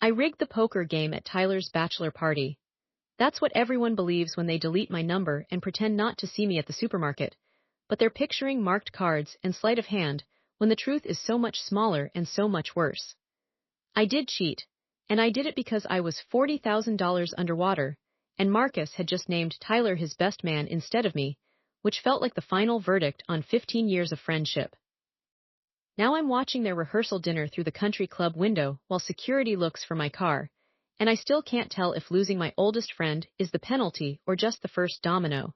I rigged the poker game at Tyler's bachelor party. That's what everyone believes when they delete my number and pretend not to see me at the supermarket, but they're picturing marked cards and sleight of hand when the truth is so much smaller and so much worse. I did cheat, and I did it because I was $40,000 underwater, and Marcus had just named Tyler his best man instead of me, which felt like the final verdict on 15 years of friendship. Now I'm watching their rehearsal dinner through the country club window while security looks for my car, and I still can't tell if losing my oldest friend is the penalty or just the first domino.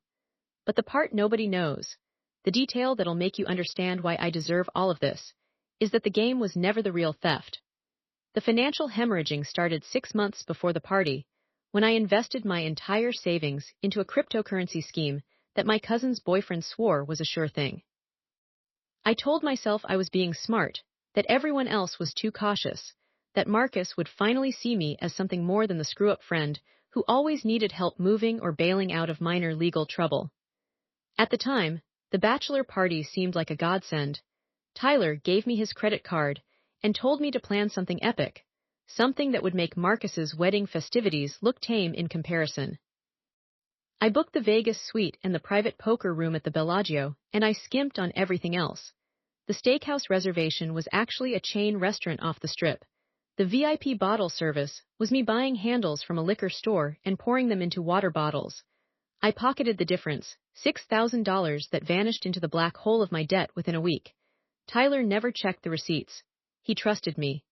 But the part nobody knows, the detail that'll make you understand why I deserve all of this, is that the game was never the real theft. The financial hemorrhaging started 6 months before the party, when I invested my entire savings into a cryptocurrency scheme that my cousin's boyfriend swore was a sure thing. I told myself I was being smart, that everyone else was too cautious, that Marcus would finally see me as something more than the screw-up friend who always needed help moving or bailing out of minor legal trouble. At the time, the bachelor party seemed like a godsend. Tyler gave me his credit card and told me to plan something epic, something that would make Marcus's wedding festivities look tame in comparison. I booked the Vegas suite and the private poker room at the Bellagio, and I skimped on everything else. The steakhouse reservation was actually a chain restaurant off the strip. The VIP bottle service was me buying handles from a liquor store and pouring them into water bottles. I pocketed the difference, $6,000 that vanished into the black hole of my debt within a week. Tyler never checked the receipts. He trusted me.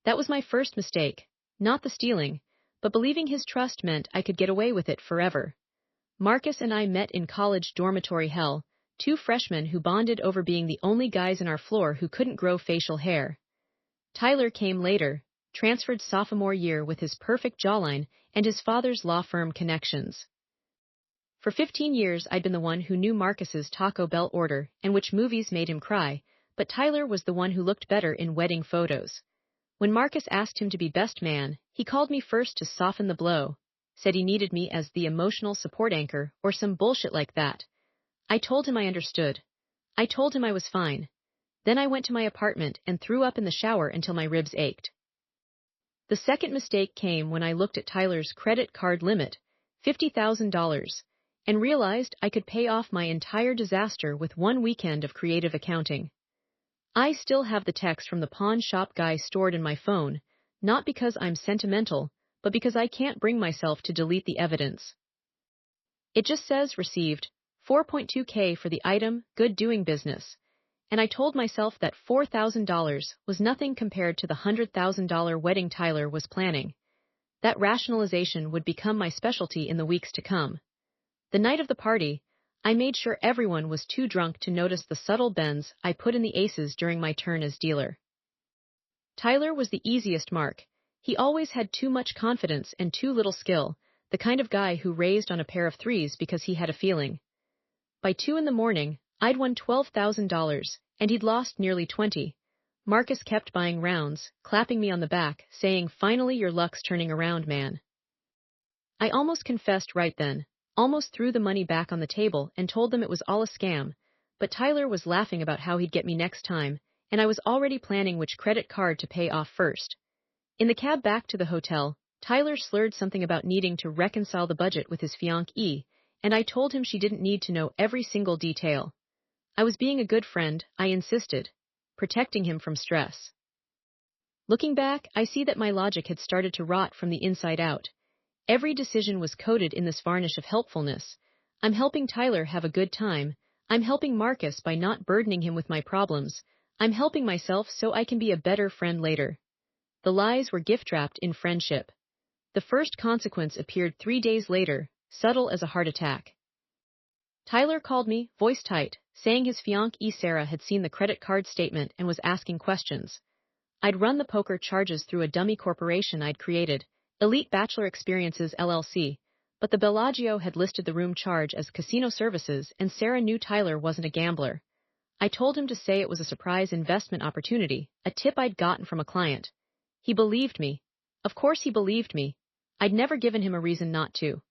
That was my first mistake, not the stealing, but believing his trust meant I could get away with it forever. Marcus and I met in college dormitory hell, two freshmen who bonded over being the only guys in our floor who couldn't grow facial hair. Tyler came later, transferred sophomore year with his perfect jawline and his father's law firm connections. For 15 years I'd been the one who knew Marcus's Taco Bell order and which movies made him cry, but Tyler was the one who looked better in wedding photos. When Marcus asked him to be best man, he called me first to soften the blow, said he needed me as the emotional support anchor or some bullshit like that. I told him I understood. I told him I was fine. Then I went to my apartment and threw up in the shower until my ribs ached. The second mistake came when I looked at Tyler's credit card limit, $50,000, and realized I could pay off my entire disaster with one weekend of creative accounting. I still have the text from the pawn shop guy stored in my phone, not because I'm sentimental, but because I can't bring myself to delete the evidence. It just says received, $4.2K for the item, good doing business, and I told myself that $4,000 was nothing compared to the $100,000 wedding Tyler was planning. That rationalization would become my specialty in the weeks to come. The night of the party, I made sure everyone was too drunk to notice the subtle bends I put in the aces during my turn as dealer. Tyler was the easiest mark. He always had too much confidence and too little skill, the kind of guy who raised on a pair of threes because he had a feeling. By 2 a.m, I'd won $12,000, and he'd lost nearly 20. Marcus kept buying rounds, clapping me on the back, saying, "Finally your luck's turning around, man." I almost confessed right then. Almost threw the money back on the table and told them it was all a scam, but Tyler was laughing about how he'd get me next time, and I was already planning which credit card to pay off first. In the cab back to the hotel, Tyler slurred something about needing to reconcile the budget with his fiancée, and I told him she didn't need to know every single detail. I was being a good friend, I insisted, protecting him from stress. Looking back, I see that my logic had started to rot from the inside out. Every decision was coated in this varnish of helpfulness. I'm helping Tyler have a good time. I'm helping Marcus by not burdening him with my problems. I'm helping myself so I can be a better friend later. The lies were gift-wrapped in friendship. The first consequence appeared 3 days later, subtle as a heart attack. Tyler called me, voice tight, saying his fiancée Sarah had seen the credit card statement and was asking questions. I'd run the poker charges through a dummy corporation I'd created, Elite Bachelor Experiences LLC, but the Bellagio had listed the room charge as casino services and Sarah knew Tyler wasn't a gambler. I told him to say it was a surprise investment opportunity, a tip I'd gotten from a client. He believed me. Of course he believed me. I'd never given him a reason not to.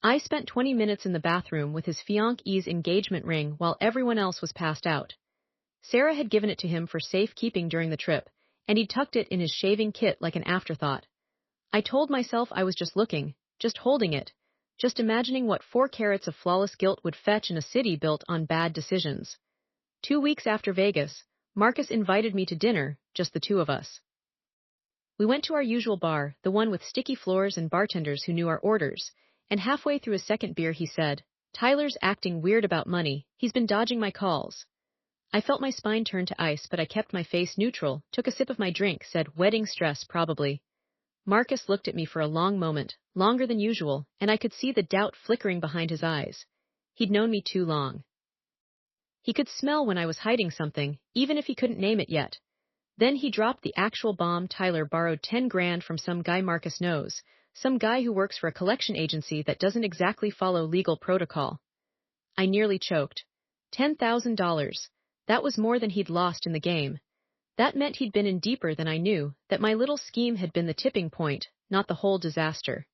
I spent 20 minutes in the bathroom with his fiancée's engagement ring while everyone else was passed out. Sarah had given it to him for safekeeping during the trip, and he tucked it in his shaving kit like an afterthought. I told myself I was just looking, just holding it, just imagining what 4 carats of flawless guilt would fetch in a city built on bad decisions. 2 weeks after Vegas, Marcus invited me to dinner, just the two of us. We went to our usual bar, the one with sticky floors and bartenders who knew our orders, and halfway through his second beer he said, "Tyler's acting weird about money, he's been dodging my calls." I felt my spine turn to ice, but I kept my face neutral, took a sip of my drink, said, "Wedding stress, probably." Marcus looked at me for a long moment, longer than usual, and I could see the doubt flickering behind his eyes. He'd known me too long. He could smell when I was hiding something, even if he couldn't name it yet. Then he dropped the actual bomb. "Tyler borrowed 10 grand from some guy Marcus knows, some guy who works for a collection agency that doesn't exactly follow legal protocol." I nearly choked. $10,000. That was more than he'd lost in the game. That meant he'd been in deeper than I knew, that my little scheme had been the tipping point, not the whole disaster.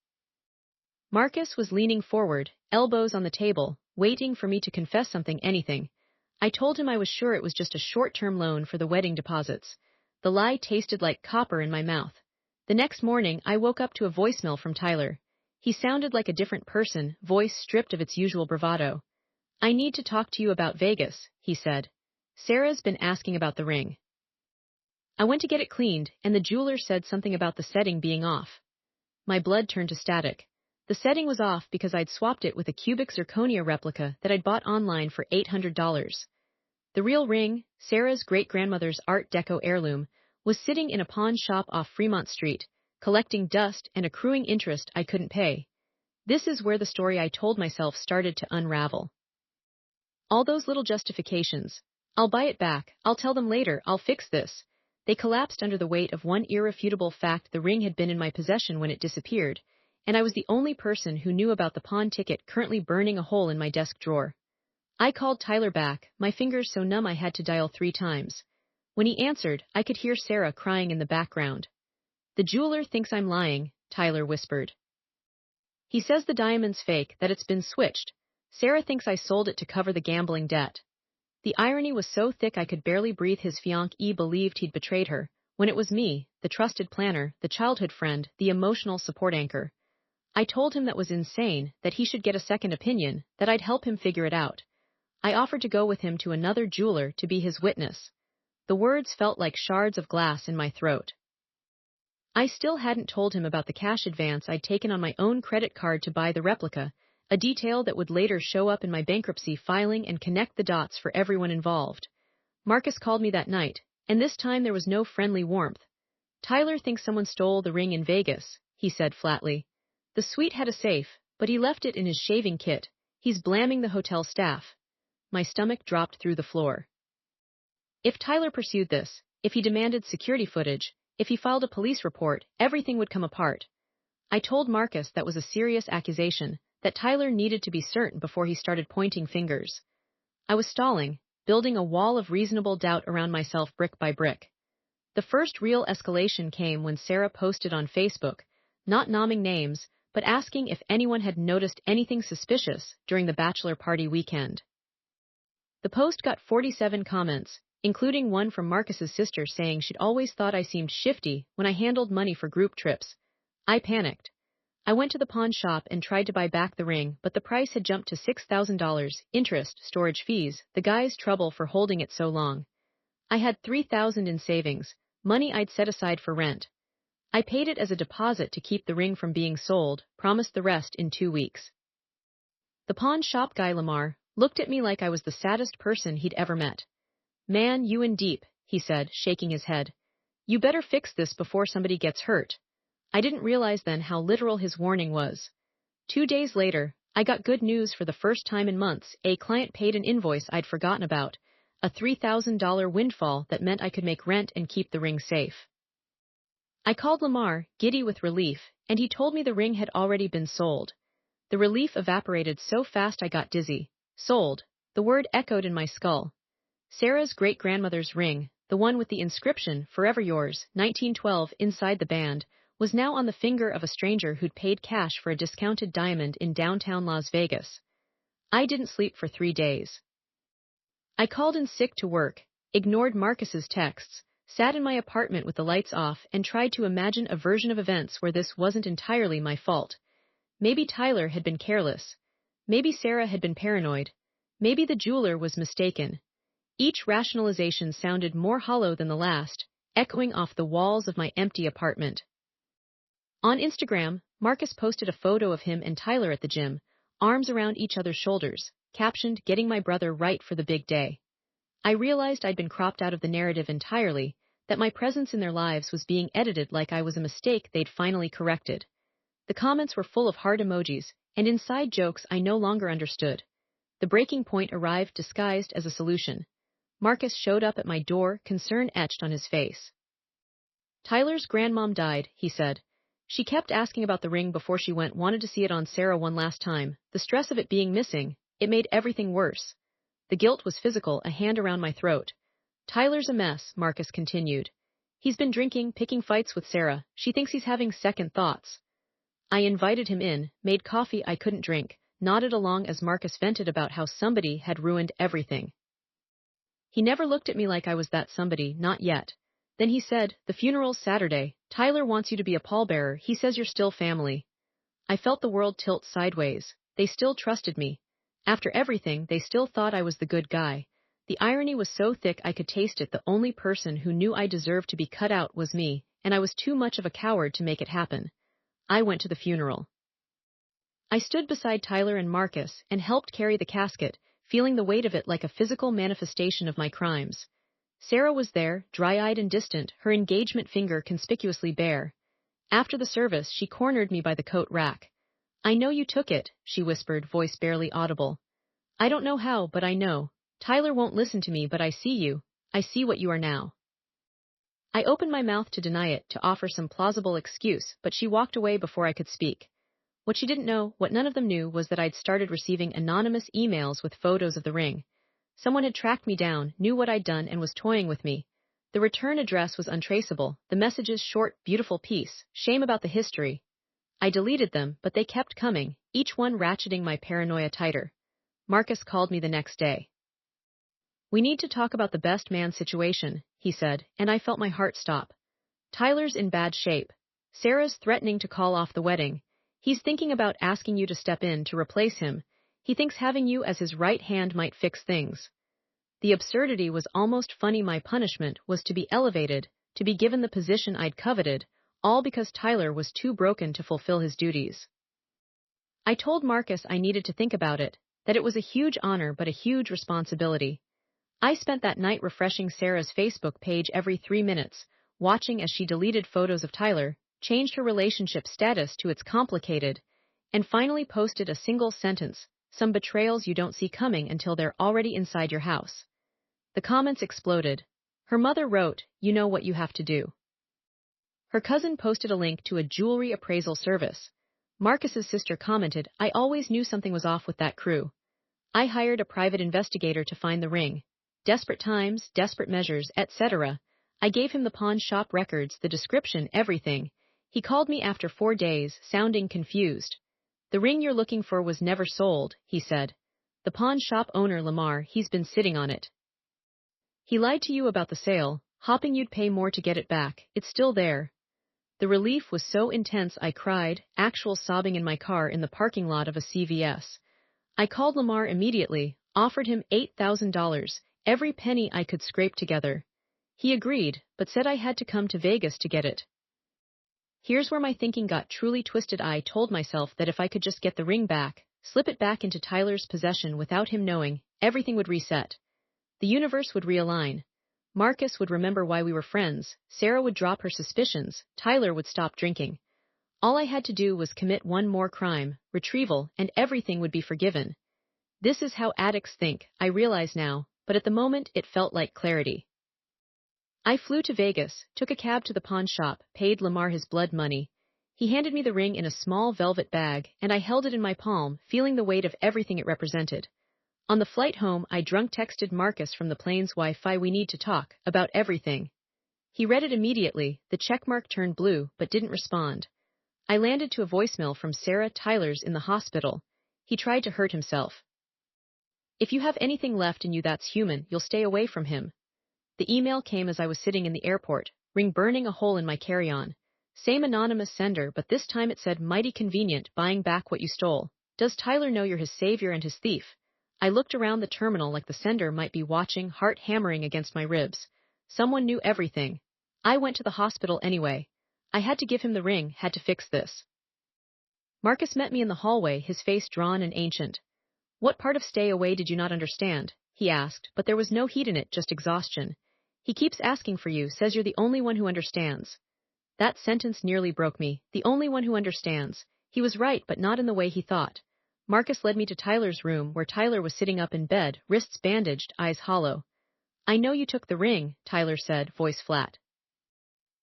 Marcus was leaning forward, elbows on the table, waiting for me to confess something, anything. I told him I was sure it was just a short-term loan for the wedding deposits. The lie tasted like copper in my mouth. The next morning, I woke up to a voicemail from Tyler. He sounded like a different person, voice stripped of its usual bravado. "I need to talk to you about Vegas," he said. "Sarah's been asking about the ring." I went to get it cleaned, and the jeweler said something about the setting being off. My blood turned to static. The setting was off because I'd swapped it with a cubic zirconia replica that I'd bought online for $800. The real ring, Sarah's great-grandmother's Art Deco heirloom, was sitting in a pawn shop off Fremont Street, collecting dust and accruing interest I couldn't pay. This is where the story I told myself started to unravel. All those little justifications. "I'll buy it back, I'll tell them later, I'll fix this." They collapsed under the weight of one irrefutable fact: the ring had been in my possession when it disappeared, and I was the only person who knew about the pawn ticket currently burning a hole in my desk drawer. I called Tyler back, my fingers so numb I had to dial 3 times. When he answered, I could hear Sarah crying in the background. "The jeweler thinks I'm lying," Tyler whispered. "He says the diamond's fake, that it's been switched. Sarah thinks I sold it to cover the gambling debt." The irony was so thick I could barely breathe. His fiancée believed he'd betrayed her, when it was me, the trusted planner, the childhood friend, the emotional support anchor. I told him that was insane, that he should get a second opinion, that I'd help him figure it out. I offered to go with him to another jeweler to be his witness. The words felt like shards of glass in my throat. I still hadn't told him about the cash advance I'd taken on my own credit card to buy the replica, a detail that would later show up in my bankruptcy filing and connect the dots for everyone involved. Marcus called me that night, and this time there was no friendly warmth. "Tyler thinks someone stole the ring in Vegas," he said flatly. "The suite had a safe, but he left it in his shaving kit. He's blaming the hotel staff." My stomach dropped through the floor. If Tyler pursued this, if he demanded security footage, if he filed a police report, everything would come apart. I told Marcus that was a serious accusation, that Tyler needed to be certain before he started pointing fingers. I was stalling, building a wall of reasonable doubt around myself brick by brick. The first real escalation came when Sarah posted on Facebook, not naming names, but asking if anyone had noticed anything suspicious during the bachelor party weekend. The post got 47 comments, including one from Marcus's sister saying she'd always thought I seemed shifty when I handled money for group trips. I panicked. I went to the pawn shop and tried to buy back the ring, but the price had jumped to $6,000, interest, storage fees, the guy's trouble for holding it so long. I had $3,000 in savings, money I'd set aside for rent. I paid it as a deposit to keep the ring from being sold, promised the rest in 2 weeks. The pawn shop guy, Lamar, looked at me like I was the saddest person he'd ever met. "Man, you in deep," he said, shaking his head. "You better fix this before somebody gets hurt." I didn't realize then how literal his warning was. 2 days later, I got good news for the first time in months. A client paid an invoice I'd forgotten about, a $3,000 windfall that meant I could make rent and keep the ring safe. I called Lamar, giddy with relief, and he told me the ring had already been sold. The relief evaporated so fast I got dizzy. Sold. The word echoed in my skull. Sarah's great-grandmother's ring, the one with the inscription, "Forever Yours, 1912," inside the band, was now on the finger of a stranger who'd paid cash for a discounted diamond in downtown Las Vegas. I didn't sleep for 3 days. I called in sick to work, ignored Marcus's texts, sat in my apartment with the lights off, and tried to imagine a version of events where this wasn't entirely my fault. Maybe Tyler had been careless. Maybe Sarah had been paranoid. Maybe the jeweler was mistaken. Each rationalization sounded more hollow than the last, echoing off the walls of my empty apartment. On Instagram, Marcus posted a photo of him and Tyler at the gym, arms around each other's shoulders, captioned, "Getting my brother right for the big day." I realized I'd been cropped out of the narrative entirely, that my presence in their lives was being edited like I was a mistake they'd finally corrected. The comments were full of heart emojis, and inside jokes I no longer understood. The breaking point arrived disguised as a solution. Marcus showed up at my door, concern etched on his face. "Tyler's grandmom died," he said. "She kept asking about the ring before she went, wanted to see it on Sarah one last time. The stress of it being missing, it made everything worse. The guilt was physical, a hand around my throat." "Tyler's a mess," Marcus continued. "He's been drinking, picking fights with Sarah. She thinks he's having second thoughts." I invited him in, made coffee I couldn't drink, nodded along as Marcus vented about how somebody had ruined everything. He never looked at me like I was that somebody, not yet. Then he said, "The funeral's Saturday. Tyler wants you to be a pallbearer. He says you're still family." I felt the world tilt sideways. They still trusted me. After everything, they still thought I was the good guy. The irony was so thick I could taste it. The only person who knew I deserved to be cut out was me, and I was too much of a coward to make it happen. I went to the funeral. I stood beside Tyler and Marcus and helped carry the casket, feeling the weight of it like a physical manifestation of my crimes. Sarah was there, dry-eyed and distant, her engagement finger conspicuously bare. After the service, she cornered me by the coat rack. "I know you took it," she whispered, voice barely audible. "I don't know how, but I know. Tyler won't listen to me, but I see you. I see what you are now." I opened my mouth to deny it, to offer some plausible excuse, but she walked away before I could speak. What she didn't know, what none of them knew, was that I'd started receiving anonymous emails with photos of the ring. Someone had tracked me down, knew what I'd done, and was toying with me. The return address was untraceable, the messages short, beautiful piece, shame about the history. I deleted them, but they kept coming, each one ratcheting my paranoia tighter. Marcus called me the next day. "We need to talk about the best man situation," he said, and I felt my heart stop. "Tyler's in bad shape. Sarah's threatening to call off the wedding. He's thinking about asking you to step in to replace him. He thinks having you as his right hand might fix things." The absurdity was almost funny. My punishment was to be elevated, to be given the position I'd coveted, all because Tyler was too broken to fulfill his duties. I told Marcus I needed to think about it, that it was a huge honor but a huge responsibility. I spent that night refreshing Sarah's Facebook page every 3 minutes, watching as she deleted photos of Tyler, changed her relationship status to "it's complicated," and finally posted a single sentence, "Some betrayals you don't see coming until they're already inside your house." The comments exploded. Her mother wrote, "You know what you have to do." Her cousin posted a link to a jewelry appraisal service. Marcus's sister commented, "I always knew something was off with that crew." I hired a private investigator to find the ring. Desperate times, desperate measures, etc. I gave him the pawn shop records, the description, everything. He called me after 4 days, sounding confused. "The ring you're looking for was never sold," he said. "The pawn shop owner, Lamar, he's been sitting on it. He lied to you about the sale, hoping you'd pay more to get it back. It's still there." The relief was so intense I cried, actual sobbing in my car in the parking lot of a CVS. I called Lamar immediately, offered him $8,000, every penny I could scrape together. He agreed, but said I had to come to Vegas to get it. Here's where my thinking got truly twisted. I told myself that if I could just get the ring back, slip it back into Tyler's possession without him knowing, everything would reset. The universe would realign. Marcus would remember why we were friends, Sarah would drop her suspicions, Tyler would stop drinking. All I had to do was commit one more crime, retrieval, and everything would be forgiven. This is how addicts think, I realize now, but at the moment it felt like clarity. I flew to Vegas, took a cab to the pawn shop, paid Lamar his blood money. He handed me the ring in a small velvet bag, and I held it in my palm, feeling the weight of everything it represented. On the flight home, I drunk texted Marcus from the plane's Wi-Fi, "We need to talk, about everything." He read it immediately, the checkmark turned blue, but didn't respond. I landed to a voicemail from Sarah. "Tyler's in the hospital. He tried to hurt himself. If you have anything left in you that's human, you'll stay away from him." The email came as I was sitting in the airport, ring burning a hole in my carry-on. Same anonymous sender, but this time it said, "Mighty convenient, buying back what you stole. Does Tyler know you're his savior and his thief?" I looked around the terminal like the sender might be watching, heart hammering against my ribs. Someone knew everything. I went to the hospital anyway. I had to give him the ring, had to fix this. Marcus met me in the hallway, his face drawn and ancient. "What part of stay away did you not understand?" he asked, but there was no heat in it, just exhaustion. "He keeps asking for you, says you're the only one who understands." That sentence nearly broke me. The only one who understands. He was right, but not in the way he thought. Marcus led me to Tyler's room, where Tyler was sitting up in bed, wrists bandaged, eyes hollow. "I know you took the ring," Tyler said, voice flat.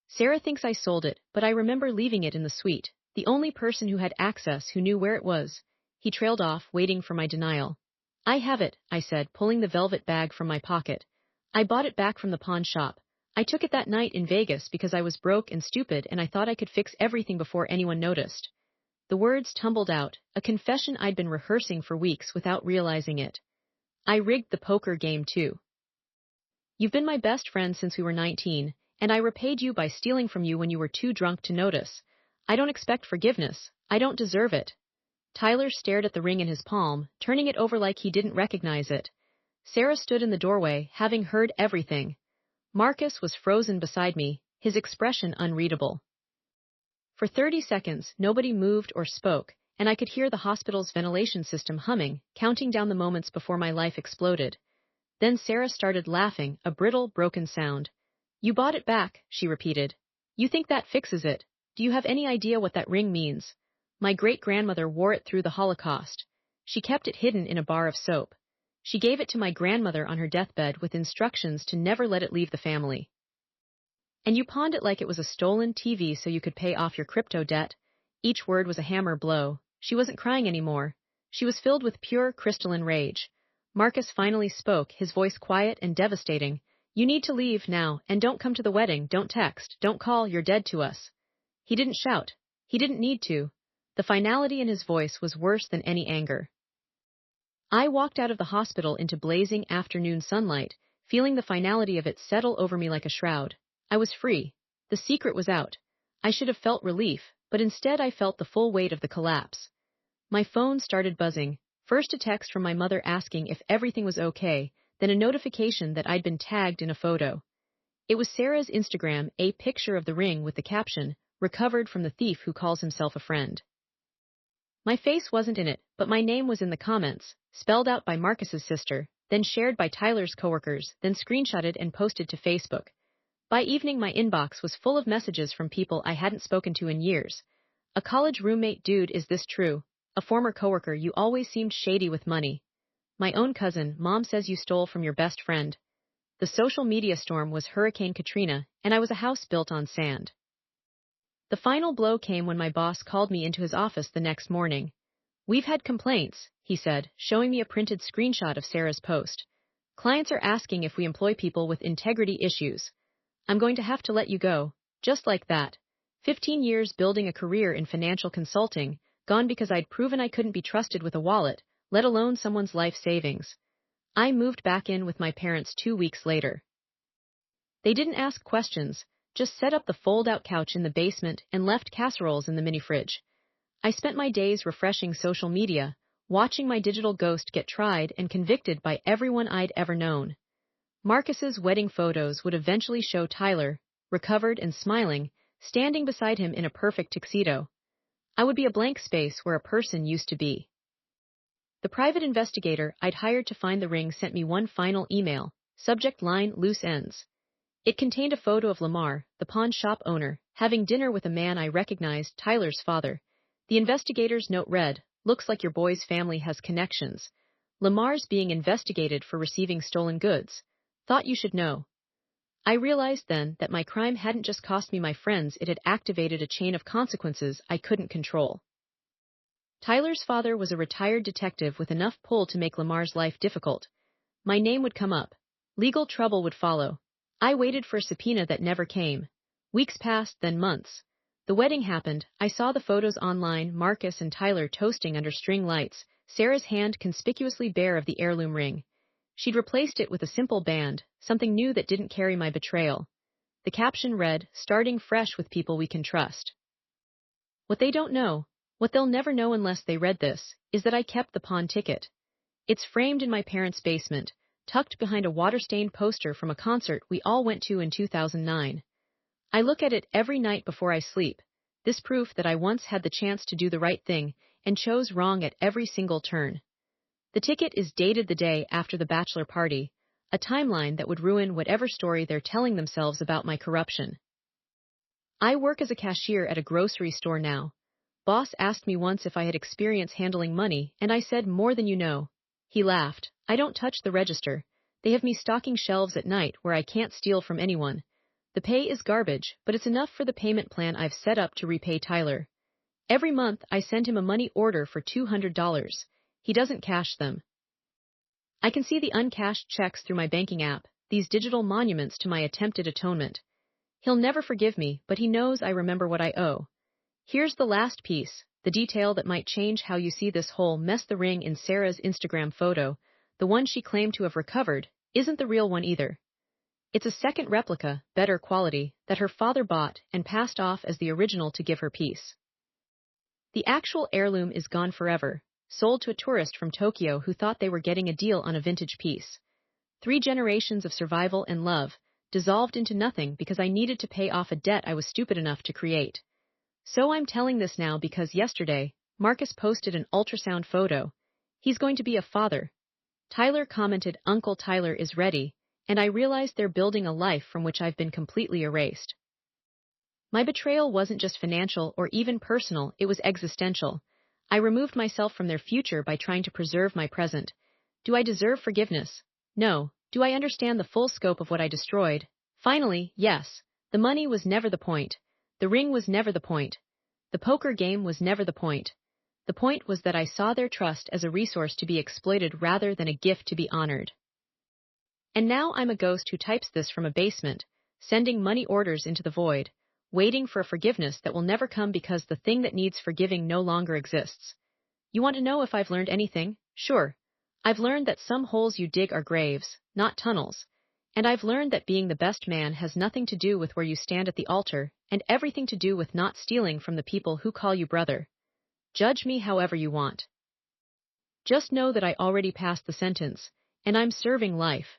"Sarah thinks I sold it, but I remember leaving it in the suite. The only person who had access, who knew where it was." He trailed off, waiting for my denial. "I have it," I said, pulling the velvet bag from my pocket. "I bought it back from the pawn shop. I took it that night in Vegas because I was broke and stupid and I thought I could fix everything before anyone noticed." The words tumbled out, a confession I'd been rehearsing for weeks without realizing it. "I rigged the poker game too. You've been my best friend since we were 19, and I repaid you by stealing from you when you were too drunk to notice. I don't expect forgiveness. I don't deserve it." Tyler stared at the ring in his palm, turning it over like he didn't recognize it. Sarah stood in the doorway, having heard everything. Marcus was frozen beside me, his expression unreadable. For 30 seconds, nobody moved or spoke, and I could hear the hospital's ventilation system humming, counting down the moments before my life exploded. Then Sarah started laughing, a brittle, broken sound. "You bought it back," she repeated. "You think that fixes it? Do you have any idea what that ring means? My great-grandmother wore it through the Holocaust. She kept it hidden in a bar of soap. She gave it to my grandmother on her deathbed with instructions to never let it leave the family. And you pawned it like it was a stolen TV so you could pay off your crypto debt." Each word was a hammer blow. She wasn't crying anymore. She was filled with pure, crystalline rage. Marcus finally spoke, his voice quiet and devastating. "You need to leave now, and don't come to the wedding, don't text, don't call, you're dead to us." He didn't shout. He didn't need to. The finality in his voice was worse than any anger. I walked out of the hospital into blazing afternoon sunlight, feeling the finality of it settle over me like a shroud. I was free. The secret was out. I should have felt relief, but instead I felt the full weight of the collapse. My phone started buzzing, first a text from my mother asking if everything was okay, then a notification that I'd been tagged in a photo. It was Sarah's Instagram, a picture of the ring with the caption, "Recovered from the thief who calls himself a friend." My face wasn't in it, but my name was in the comments, spelled out by Marcus's sister, then shared by Tyler's coworkers, then screenshotted and posted to Facebook. By evening, my inbox was full of messages from people I hadn't spoken to in years. "A college roommate dude, is this true?" "A former coworker, you always seemed shady with money." "My own cousin, mom says you stole from your best friend." The social media storm was Hurricane Katrina, and I was a house built on sand. The final blow came when my boss called me into his office the next morning. "We've had complaints," he said, showing me a printed screenshot of Sarah's post. "Clients are asking if we employ people with integrity issues. I'm going to have to let you go." Just like that. 15 years building a career in financial consulting, gone because I'd proven I couldn't be trusted with a wallet, let alone someone's life savings. I moved back in with my parents 2 weeks later. They didn't ask questions, just set up the fold-out couch in the basement and left casseroles in the mini-fridge. I spent my days refreshing social media, watching my digital ghost get tried and convicted by everyone I'd ever known. Marcus's wedding photos would eventually show Tyler, recovered and smiling, standing beside him in a perfect tuxedo. I would be a blank space where a person used to be. The private investigator I'd hired to find the ring sent me one final email, subject line "loose ends." It contained a photo of Lamar, the pawn shop owner, having dinner with a man I recognized, Tyler's father. The investigator's note read, "Looks like your boy's family has connections. Lamar's being investigated for receiving stolen goods. Thought you should know." I realized then that my crime hadn't just cost me my friends, it had activated a chain of consequences I couldn't control. Tyler's father was a retired detective with enough pull to make Lamar's life difficult. My name would come up. Legal trouble would follow. I waited for a subpoena that never came. Weeks passed, then months. The wedding happened. I saw the photos online, Marcus and Tyler toasting under string lights, Sarah's hand conspicuously bare of the heirloom ring. She'd replaced it with a simple band, something new that didn't carry my betrayal. The caption read, "Starting fresh with people we can trust." What they don't know, what they'll never know unless they read this, is that I kept the pawn ticket. It's framed in my parents' basement, tucked behind a water-stained poster from a concert we all went to in 2009. I look at it every night before I sleep, this proof that I once had the chance to do the right thing and chose wrong at every single turn. The ticket is dated the day after the bachelor party, a timeline that would ruin whatever story they're telling themselves about my corruption. I work as a cashier at a grocery store now. Boss asked me once if I had experience handling money, and I said, "More than you know." He laughed. "I don't touch the register. They have me stocking shelves at night where I can't steal from anyone. The pay is garbage, but it's enough for the payment plan I've set up to repay Tyler. Every month, I send him a money order for $200. He doesn't cash them. I can see the uncashed checks through my banking app, these digital monuments to my attempted atonement. He'll never forgive me, but he knows I remember what I owe. Here's the last piece, the detail that might change how you see this whole mess. The ring in Sarah's Instagram photo, the one she claimed to have recovered, isn't the real one either. It's a second replica, better quality, that her father bought and passed off as the original to give her peace. The actual heirloom is gone forever, sold to a tourist from Tokyo who thought they were getting a deal on a vintage piece. 3 generations of survival and love, dissolved into nothing because I needed to pay off a debt I was stupid enough to create. So I'm telling this now because yesterday, Marcus posted an ultrasound photo. He's going to be a father. Tyler commented, "Uncle Tyler is ready," and I realized they're building a life from which I've been completely erased. My betrayal wasn't just financial or even personal, it was existential. I removed myself from their future by trying to preserve my present. Do I deserve forgiveness? No. Do I understand the full scope of what I destroyed? Finally, yes. The money was never the point. The ring was never the point. The poker game was never the point. The point was that I saw their trust as a resource to be exploited rather than a gift to be honored. And now I'm a ghost who types this from a basement, sending money orders into the void, waiting for a forgiveness that will never come because the thing that needs forgiving no longer exists. You want to know if I've learned anything? Sure. I've learned that some holes you dig are graves, not tunnels. And I've learned that being the best man has nothing to do with where you stand at the altar, and everything to do with not stealing from the people who call you brother. Judge me however you want. Just know that I already passed the sentence, and I'm serving life.